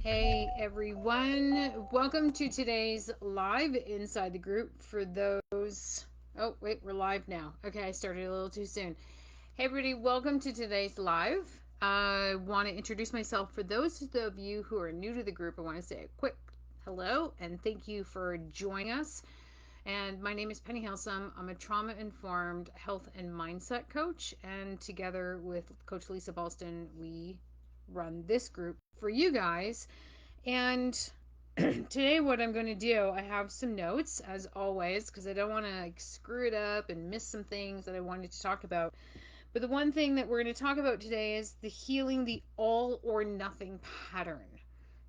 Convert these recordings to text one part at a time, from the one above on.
Hey everyone, welcome to today's live inside the group. For those, oh wait, we're live now. Okay, I started a little too soon. Hey everybody, welcome to today's live. I want to introduce myself. For those of you who are new to the group, I want to say a quick hello and thank you for joining us. And my name is Penny Halsum. I'm a trauma informed health and mindset coach, and together with Coach Lisa Balston, we run this group for you guys. And today, what I'm going to do, I have some notes as always because I don't want to screw it up and miss some things that I wanted to talk about. But the one thing that we're going to talk about today is the healing the all or nothing pattern.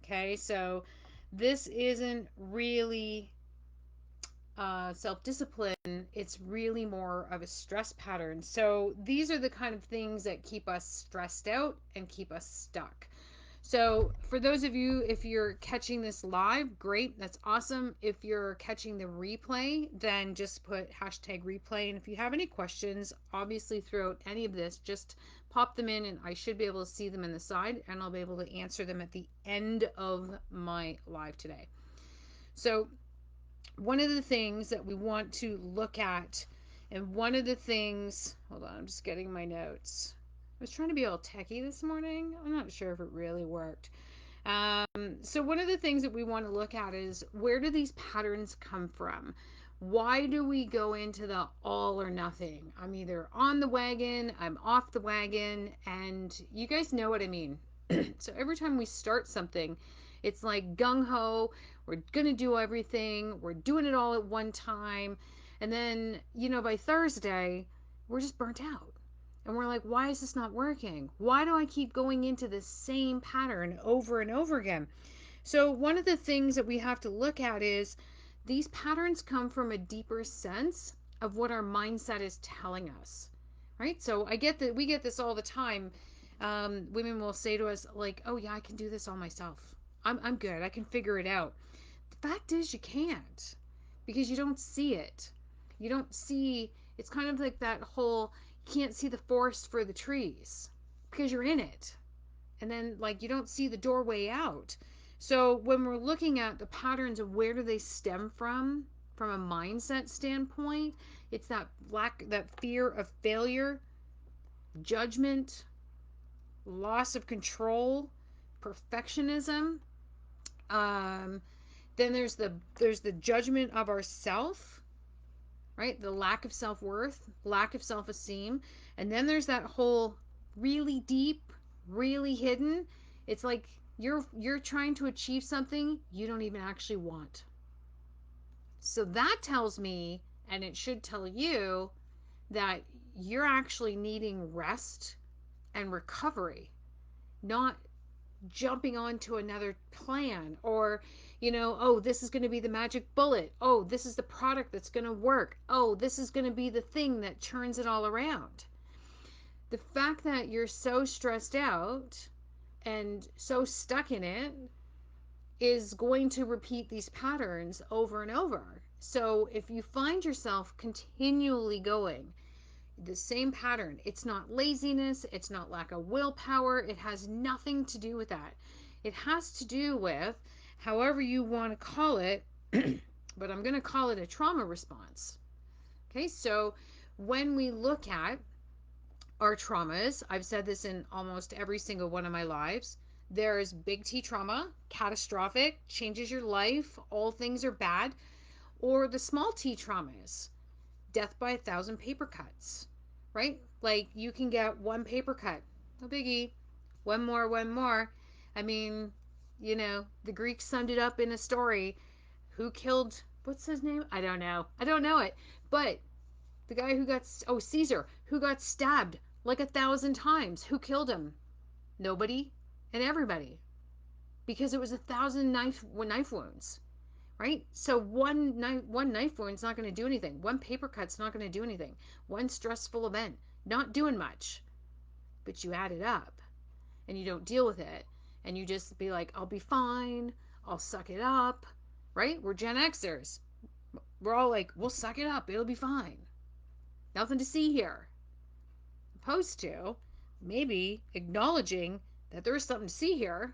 Okay, so this isn't really self discipline, it's really more of a stress pattern. So these are the kind of things that keep us stressed out and keep us stuck. So, for those of you, if you're catching this live, great, that's awesome. If you're catching the replay, then just put hashtag replay. And if you have any questions, obviously throughout any of this, just pop them in and I should be able to see them in the side and I'll be able to answer them at the end of my live today. So, one of the things that we want to look at, and one of the things, hold on, I'm just getting my notes. I was trying to be all techie this morning. I'm not sure if it really worked. So one of the things that we want to look at is, where do these patterns come from? Why do we go into the all or nothing? I'm either on the wagon, I'm off the wagon, and you guys know what I mean. So every time we start something, it's like gung ho, we're going to do everything, we're doing it all at one time. And then, by Thursday, we're just burnt out. And we're like, why is this not working? Why do I keep going into the same pattern over and over again? So, one of the things that we have to look at is these patterns come from a deeper sense of what our mindset is telling us, right? So, I get that we get this all the time. Women will say to us, like, oh, yeah, I can do this all myself. I'm good. I can figure it out. The fact is, you can't because you don't see it. You don't see, it's kind of like that whole, you can't see the forest for the trees because you're in it. And then, like, you don't see the doorway out. So, when we're looking at the patterns of where do they stem from a mindset standpoint, it's that fear of failure, judgment, loss of control, perfectionism. Um, then there's the judgment of ourself, right? The lack of self-worth, lack of self-esteem. And then there's that whole really deep, really hidden. It's like you're trying to achieve something you don't even actually want. So that tells me, and it should tell you, that you're actually needing rest and recovery, not jumping onto another plan, or oh, this is going to be the magic bullet, oh, this is the product that's going to work, oh, this is going to be the thing that turns it all around. The fact that you're so stressed out and so stuck in it is going to repeat these patterns over and over. So if you find yourself continually going the same pattern, it's not laziness, it's not lack of willpower, it has nothing to do with that. It has to do with, however you want to call it, but I'm going to call it a trauma response. Okay, so when we look at our traumas, I've said this in almost every single one of my lives. There's big T trauma, catastrophic, changes your life, all things are bad, or the small T traumas, death by 1,000 paper cuts, right? Like you can get one paper cut, no biggie, one more, one more. I mean, the Greeks summed it up in a story. Who killed, what's his name? I don't know it. But the guy who got, oh, Caesar, who got stabbed like 1,000 times. Who killed him? Nobody and everybody. Because it was 1,000 knife wounds, right? So one knife wound's not going to do anything. One paper cut's not going to do anything. One stressful event, not doing much. But you add it up and you don't deal with it. And you just be like, I'll be fine. I'll suck it up, right? We're Gen Xers. We're all like, we'll suck it up. It'll be fine. Nothing to see here. Opposed to maybe acknowledging that there is something to see here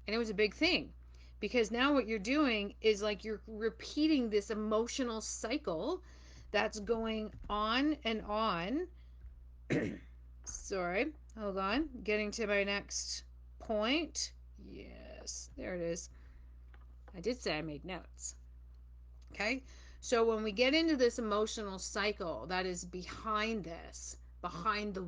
And it was a big thing because now what you're doing is like you're repeating this emotional cycle that's going on and on. Sorry, hold on. Getting to my next point. Yes, there it is. I did say I made notes. Okay. So when we get into this emotional cycle that is behind this, behind the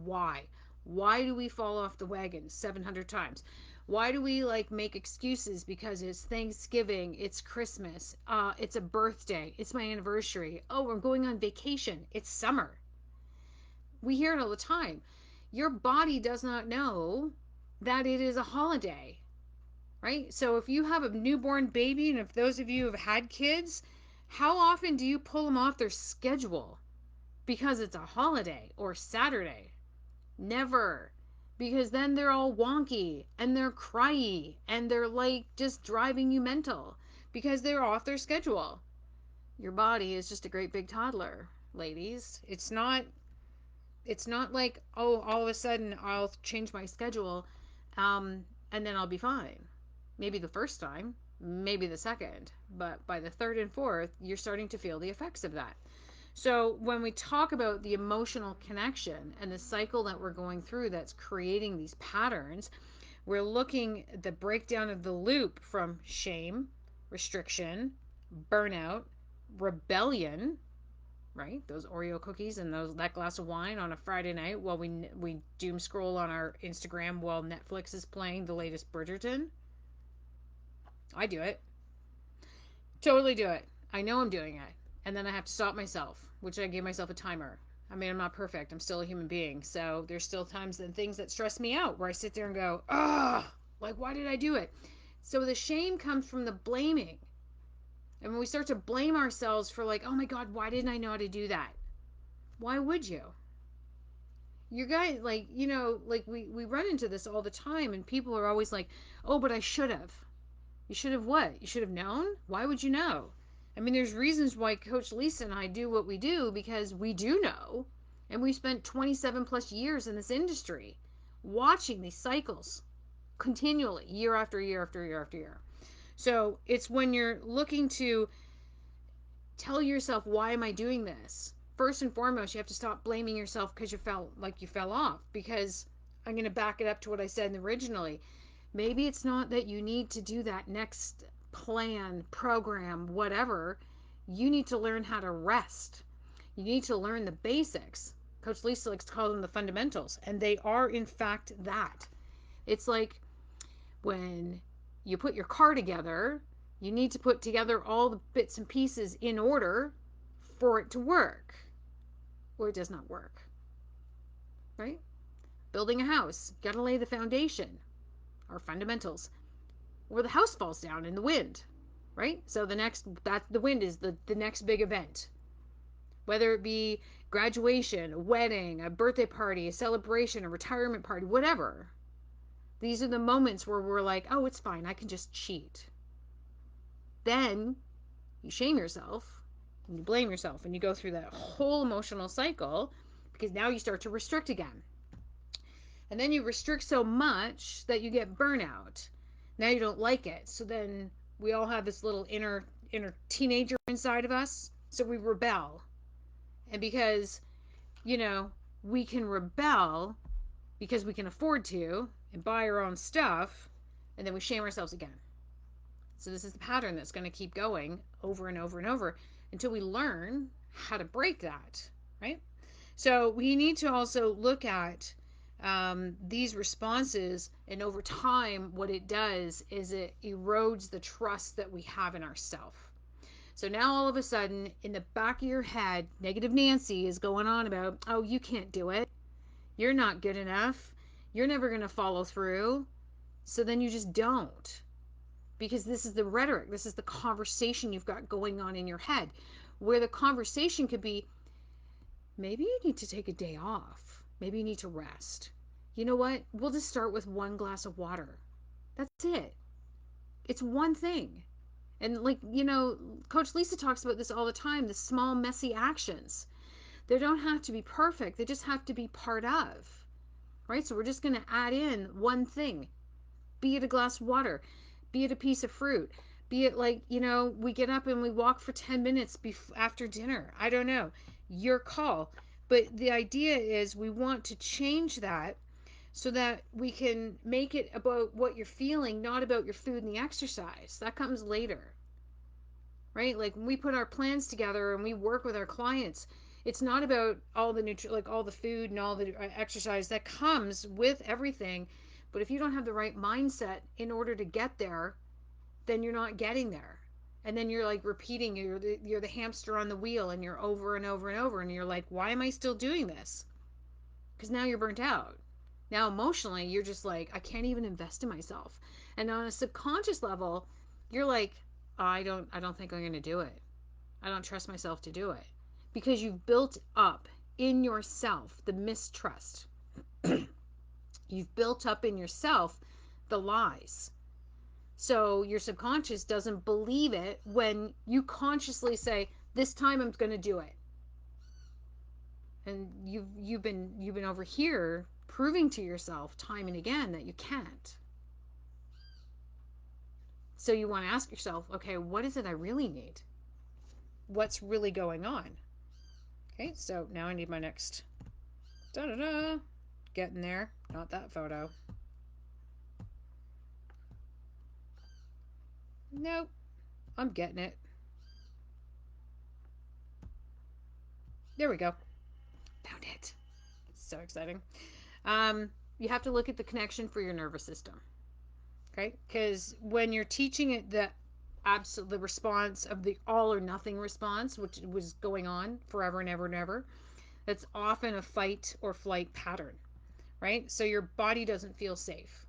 why do we fall off the wagon 700 times? Why do we like make excuses because it's Thanksgiving, it's Christmas, it's a birthday, it's my anniversary, oh, we're going on vacation, it's summer. We hear it all the time. Your body does not know that it is a holiday, right? So if you have a newborn baby, and if those of you have had kids, how often do you pull them off their schedule because it's a holiday or Saturday? Never. Because then they're all wonky and they're cryy and they're like just driving you mental because they're off their schedule. Your body is just a great big toddler, ladies. It's not like, oh, all of a sudden I'll change my schedule and then I'll be fine. Maybe the first time, maybe the second, but by the third and fourth, you're starting to feel the effects of that. So when we talk about the emotional connection and the cycle that we're going through that's creating these patterns, we're looking at the breakdown of the loop from shame, restriction, burnout, rebellion, right? Those Oreo cookies and that glass of wine on a Friday night while we doom scroll on our Instagram while Netflix is playing the latest Bridgerton. I do it. Totally do it. I know I'm doing it. And then I have to stop myself, which I give myself a timer. I mean, I'm not perfect. I'm still a human being. So there's still times and things that stress me out where I sit there and go, ah, like, why did I do it? So the shame comes from the blaming. And when we start to blame ourselves for, like, oh my God, why didn't I know how to do that? Why would you? You guys, like, like we run into this all the time, and people are always like, oh, but I should have. You should have what? You should have known? Why would you know? I mean, there's reasons why Coach Lisa and I do what we do because we do know. And we spent 27 plus years in this industry watching these cycles continually, year after year after year after year. So it's when you're looking to tell yourself, why am I doing this? First and foremost, you have to stop blaming yourself because you felt like you fell off. Because I'm going to back it up to what I said originally. Maybe it's not that you need to do that next plan, program, whatever. You need to learn how to rest. You need to learn the basics. Coach Lisa likes to call them the fundamentals, and they are, in fact, that. It's like when you put your car together, you need to put together all the bits and pieces in order for it to work, or it does not work, right? Building a house, got to lay the foundation, our fundamentals, or the house falls down in the wind, right? So the wind is the next big event, whether it be graduation, a wedding, a birthday party, a celebration, a retirement party, whatever. These are the moments where we're like, oh, it's fine, I can just cheat. Then you shame yourself and you blame yourself and you go through that whole emotional cycle because now you start to restrict again. And then you restrict so much that you get burnout. Now you don't like it. So then we all have this little inner teenager inside of us. So we rebel. And because, you know, we can rebel because we can afford to and buy our own stuff, and then we shame ourselves again. So this is the pattern that's going to keep going over and over and over until we learn how to break that, right? So we need to also look at these responses, and over time, what it does is it erodes the trust that we have in ourselves. So now all of a sudden, in the back of your head, negative Nancy is going on about, oh, you can't do it. You're not good enough. You're never going to follow through. So then you just don't. Because this is the rhetoric. This is the conversation you've got going on in your head. Where the conversation could be, maybe you need to take a day off. Maybe you need to rest. You know what? We'll just start with one glass of water. That's it. It's one thing. And like, Coach Lisa talks about this all the time, the small, messy actions. They don't have to be perfect. They just have to be part of, right? So we're just going to add in one thing, be it a glass of water. Be it a piece of fruit. Be it like, we get up and we walk for 10 minutes after dinner. I don't know. Your call. But the idea is we want to change that so that we can make it about what you're feeling, not about your food and the exercise. That comes later, right? Like when we put our plans together and we work with our clients, it's not about all the like all the food and all the exercise that comes with everything. But if you don't have the right mindset in order to get there, then you're not getting there. And then you're like repeating, you're the hamster on the wheel, and you're over and over and over, and you're like, why am I still doing this? Because now you're burnt out. Now emotionally, you're just like, I can't even invest in myself. And on a subconscious level, you're like, I don't think I'm going to do it. I don't trust myself to do it. Because you've built up in yourself the mistrust. You've built up in yourself the lies. So your subconscious doesn't believe it when you consciously say, this time I'm going to do it. And you've been over here proving to yourself time and again that you can't. So you want to ask yourself, okay, what is it I really need? What's really going on? Okay, so now I need my next da-da-da. Getting there. Not that photo. Nope. I'm getting it. There we go. Found it. So exciting. You have to look at the connection for your nervous system. Okay, because when you're teaching it the response of the all or nothing response, which was going on forever and ever and ever, that's often a fight or flight pattern, right? So your body doesn't feel safe.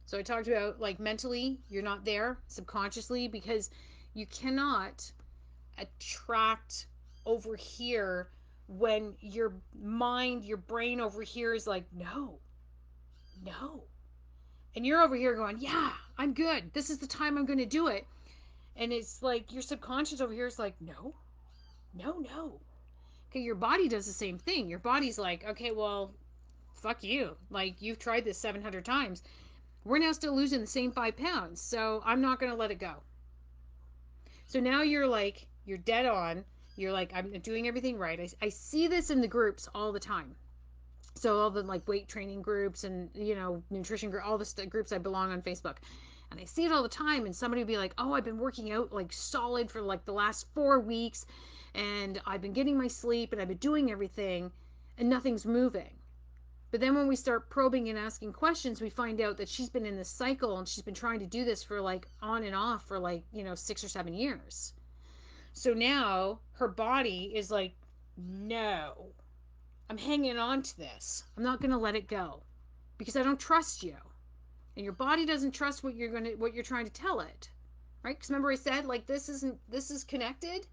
So I talked about like mentally you're not there, subconsciously, because you cannot attract over here when your mind, your brain over here is like, no, no, and you're over here going, yeah, I'm good, this is the time I'm going to do it. And it's like your subconscious over here is like, no, no, no. Okay, your body does the same thing. Your body's like, okay, well, fuck you, like you've tried this 700 times, we're now still losing the same 5 pounds, so I'm not going to let it go. So now you're like, you're dead on. You're like, I'm doing everything right. I see this in the groups all the time. So all the like weight training groups and nutrition group, all the groups I belong on Facebook, and I see it all the time. And somebody would be like, "Oh, I've been working out like solid for like the last 4 weeks, and I've been getting my sleep, and I've been doing everything, and nothing's moving." But then when we start probing and asking questions, we find out that she's been in this cycle and she's been trying to do this for like on and off for like 6 or 7 years. So now her body is like, no, I'm hanging on to this. I'm not going to let it go because I don't trust you. And your body doesn't trust what you're trying to tell it. Right? Because remember I said like this is connected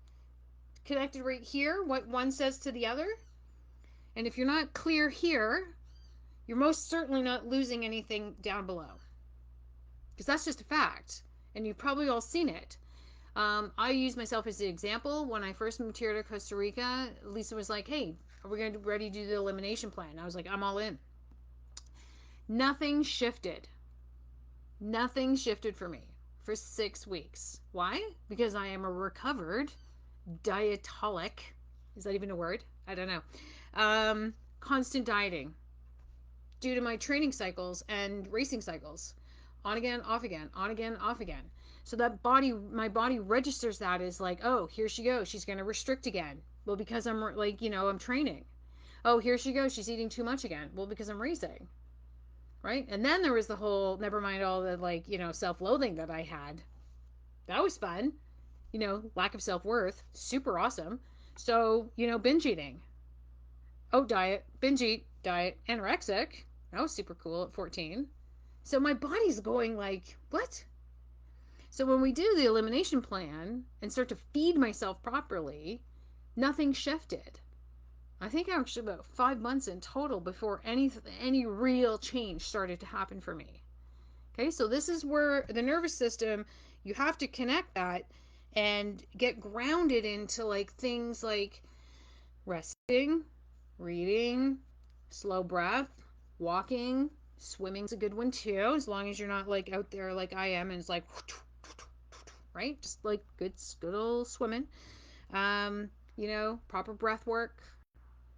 right here, what one says to the other. And if you're not clear here, you're most certainly not losing anything down below. Because that's just a fact. And you've probably all seen it. I use myself as the example. When I first moved here to Costa Rica, Lisa was like, hey, are we going to be ready to do the elimination plan? I was like, I'm all in. Nothing shifted. Nothing shifted for me for 6 weeks. Why? Because I am a recovered dietolic. Is that even a word? I don't know. Constant dieting due to my training cycles and racing cycles. On again, off again, on again, off again. So that my body registers that as like, oh, here she goes. She's going to restrict again. Well, because I'm like, I'm training. Oh, here she goes. She's eating too much again. Well, because I'm racing. Right? And then there was the whole, never mind all the like, self-loathing that I had. That was fun. Lack of self-worth. Super awesome. So, binge eating. Oh, diet, binge eat, diet, anorexic. That was super cool at 14. So my body's going like, what? So when we do the elimination plan and start to feed myself properly, nothing shifted. I think actually about 5 months in total before any real change started to happen for me. Okay, so this is where the nervous system, you have to connect that and get grounded into like things like resting, reading, slow breath, walking, Swimming's a good one too, as long as you're not like out there like I am and it's like, right? Just like good old swimming. Proper breath work,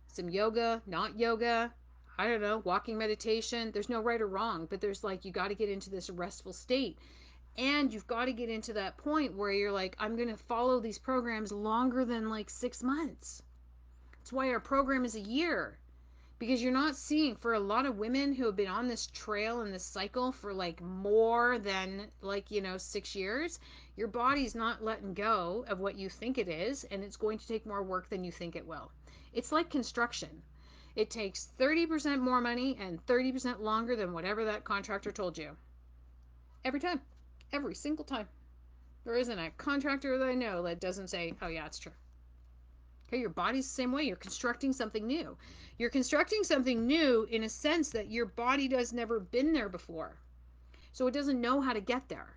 some yoga, not yoga. I don't know, walking meditation. There's no right or wrong, but there's like, you got to get into this restful state. And you've got to get into that point where you're like, I'm going to follow these programs longer than like 6 months. That's why our program is a year, because you're not seeing, for a lot of women who have been on this trail and this cycle for like more than like 6 years, your body's not letting go of what you think it is, and it's going to take more work than you think it will. It's like construction. It takes 30% more money and 30% longer than whatever that contractor told you. Every time. Every single time. There isn't a contractor that I know that doesn't say, oh yeah, it's true. Okay, your body's the same way. You're constructing something new. You're constructing something new in a sense that your body has never been there before. So it doesn't know how to get there.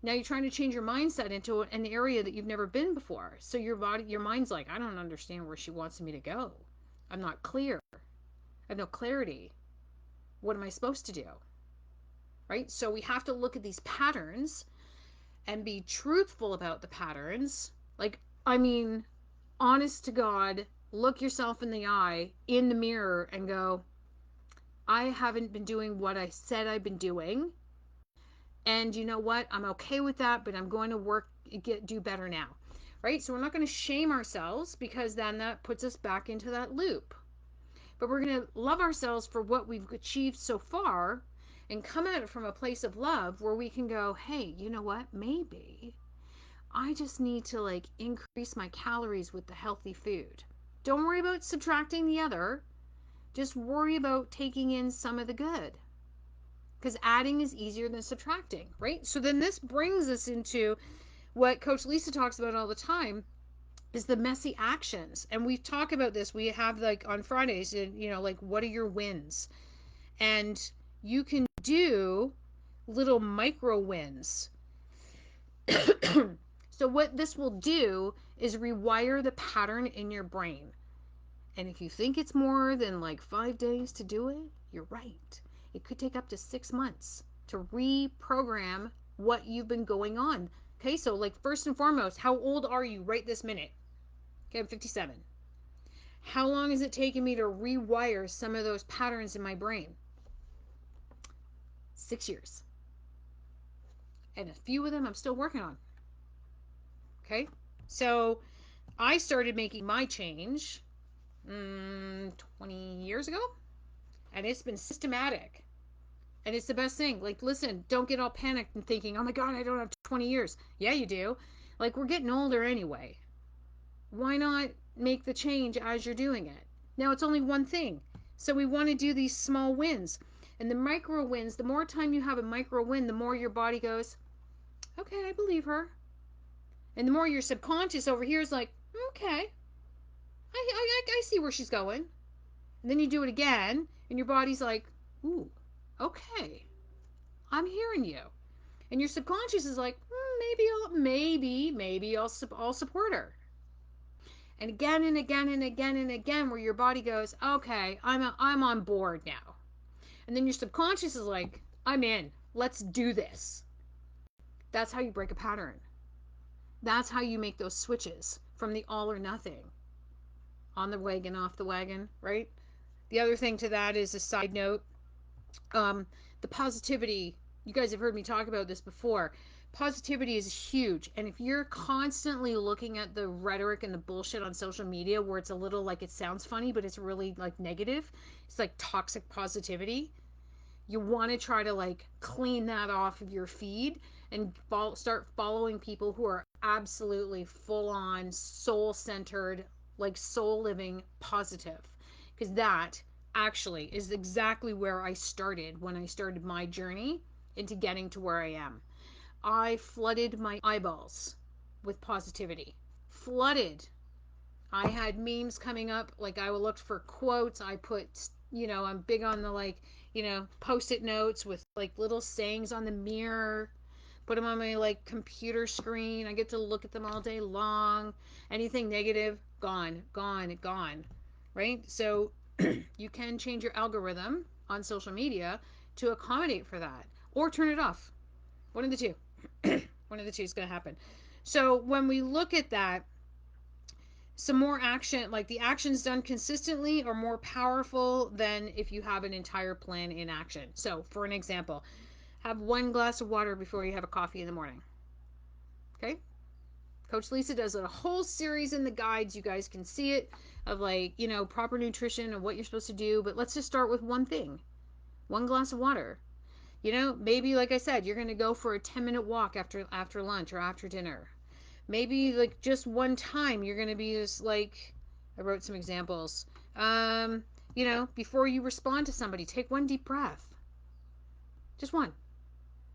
Now you're trying to change your mindset into an area that you've never been before. So your mind's like, I don't understand where she wants me to go. I'm not clear. I have no clarity. What am I supposed to do? Right? So we have to look at these patterns and be truthful about the patterns. Like, I mean, honest to God, look yourself in the eye, in the mirror, and go, I haven't been doing what I said I've been doing. And you know what? I'm okay with that, but I'm going to do better now. Right? So we're not going to shame ourselves, because then that puts us back into that loop. But we're going to love ourselves for what we've achieved so far and come at it from a place of love where we can go, hey, you know what? Maybe I just need to like increase my calories with the healthy food. Don't worry about subtracting the other. Just worry about taking in some of the good. Because adding is easier than subtracting, right? So then this brings us into what Coach Lisa talks about all the time, is the messy actions. And we talk about this. We have like on Fridays, like, what are your wins? And you can do little micro wins. So what this will do is rewire the pattern in your brain. And if you think it's more than like 5 days to do it, you're right. It could take up to 6 months to reprogram what you've been going on. Okay, so like, first and foremost, how old are you right this minute? Okay, I'm 57. How long has it taken me to rewire some of those patterns in my brain? 6 years. And a few of them I'm still working on. Okay, so I started making my change 20 years ago, and it's been systematic. And it's the best thing. Like, listen, don't get all panicked and thinking, oh my God, I don't have 20 years. Yeah, you do. Like, we're getting older anyway. Why not make the change as you're doing it? Now, it's only one thing. So we want to do these small wins. And the micro wins, the more time you have a micro win, the more your body goes, okay, I believe her. And the more your subconscious over here is like, okay, I see where she's going. And then you do it again, and your body's like, ooh, okay, I'm hearing you. And your subconscious is like, maybe I'll support her. And again and again and again and again, where your body goes, okay, I'm on board now. And then your subconscious is like, I'm in. Let's do this. That's how you break a pattern. That's how you make those switches from the all or nothing. On the wagon, off the wagon, right? The other thing to that is, a side note, the positivity. You guys have heard me talk about this before. Positivity is huge. And if you're constantly looking at the rhetoric and the bullshit on social media, where it's a little like, it sounds funny, but it's really like negative, it's like toxic positivity. You want to try to like clean that off of your feed and start following people who are absolutely full on soul centered, like soul living positive. Because that actually is exactly where I started when I started my journey into getting to where I am. I flooded my eyeballs with positivity. Flooded. I had memes coming up. Like, I looked for quotes. I put, I'm big on the like, post-it notes with like little sayings on the mirror. Put them on my like computer screen. I get to look at them all day long. Anything negative, gone, gone, gone. Right? So you can change your algorithm on social media to accommodate for that, or turn it off. One of the two. One of the two is going to happen. So when we look at that, some more action, like the actions done consistently, are more powerful than if you have an entire plan in action. So, for an example, have one glass of water before you have a coffee in the morning. Okay? Coach Lisa does a whole series in the guides. You guys can see it of like, proper nutrition and what you're supposed to do. But let's just start with one thing, one glass of water. Maybe like I said, you're going to go for a 10-minute walk after lunch or after dinner. Maybe like just one time you're going to be just like, I wrote some examples. Before you respond to somebody, take one deep breath. Just one.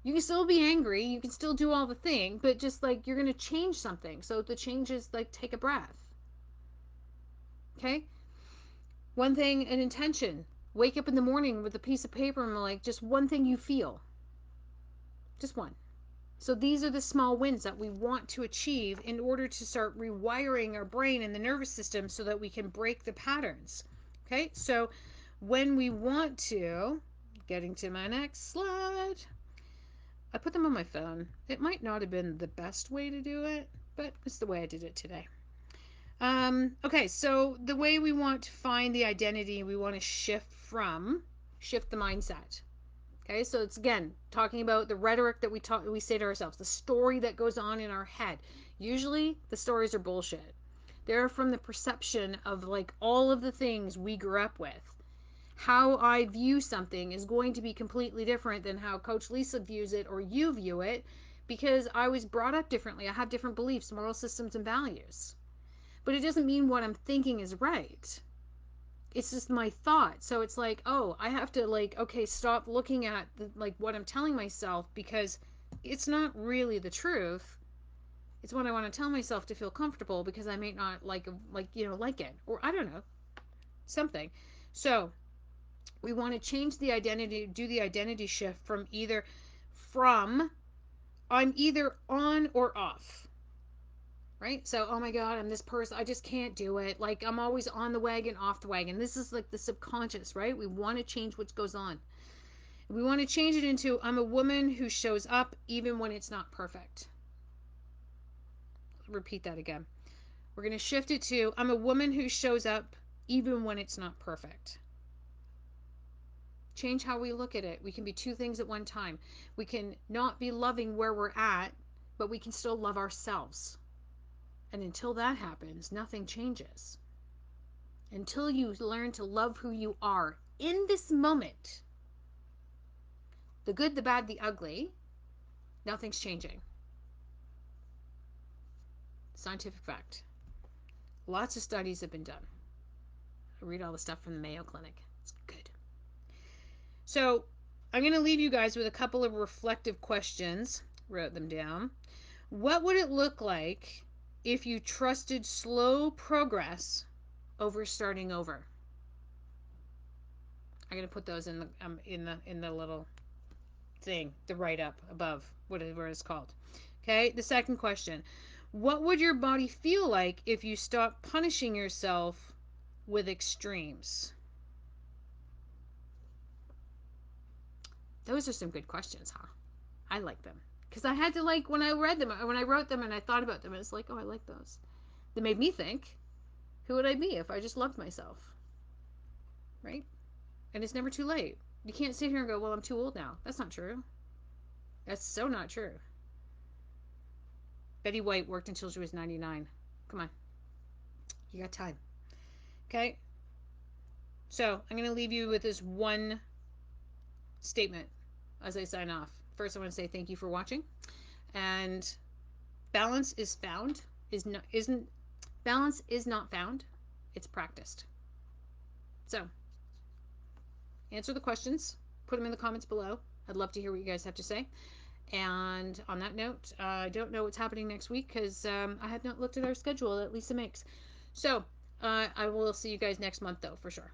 You can still be angry, you can still do all the thing, but just like you're going to change something. So the change is like take a breath. Okay? One thing, an intention. Wake up in the morning with a piece of paper and like just one thing you feel. Just one. So these are the small wins that we want to achieve in order to start rewiring our brain and the nervous system so that we can break the patterns. Okay, so when we want to, getting to my next slide, I put them on my phone. It might not have been the best way to do it, but it's the way I did it today. Okay, so the way we want to find the identity, we want to shift the mindset. Okay, so it's again talking about the rhetoric that we say to ourselves, the story that goes on in our head. Usually the stories are bullshit. They're from the perception of like all of the things we grew up with. How I view something is going to be completely different than how Coach Lisa views it or you view it, because I was brought up differently. I have different beliefs, moral systems, and values. But it doesn't mean what I'm thinking is right. It's just my thought. So it's like, oh, I have to like, okay, stop looking at like what I'm telling myself, because it's not really the truth. It's what I want to tell myself to feel comfortable, because I may not like it, or I don't know, something. So we want to change the identity, do the identity shift from I'm either on or off. Right? So, oh my God, I'm this person. I just can't do it. Like, I'm always on the wagon, off the wagon. This is like the subconscious, right? We want to change what goes on. We want to change it into I'm a woman who shows up even when it's not perfect. Repeat that again. We're going to shift it to I'm a woman who shows up even when it's not perfect. Change how we look at it. We can be two things at one time. We can not be loving where we're at, but we can still love ourselves. And until that happens, nothing changes. Until you learn to love who you are in this moment, the good, the bad, the ugly, nothing's changing. Scientific fact. Lots of studies have been done. I read all the stuff from the Mayo Clinic. It's good. So I'm going to leave you guys with a couple of reflective questions. Wrote them down. What would it look like if you trusted slow progress over starting over? I'm going to put those in the little thing, the write up above, whatever it's called. Okay, the second question. What would your body feel like if you stopped punishing yourself with extremes? Those are some good questions, huh? I like them. Because I had to like, when I wrote them and I thought about them, it's like, oh, I like those. They made me think, who would I be if I just loved myself? Right? And it's never too late. You can't sit here and go, well, I'm too old now. That's not true. That's so not true. Betty White worked until she was 99. Come on. You got time. Okay? So I'm going to leave you with this one statement as I sign off. First, I want to say thank you for watching. And balance is found, balance is not found. It's practiced. So answer the questions. Put them in the comments below. I'd love to hear what you guys have to say. And on that note, I don't know what's happening next week because I have not looked at our schedule that Lisa makes. So I will see you guys next month, though, for sure.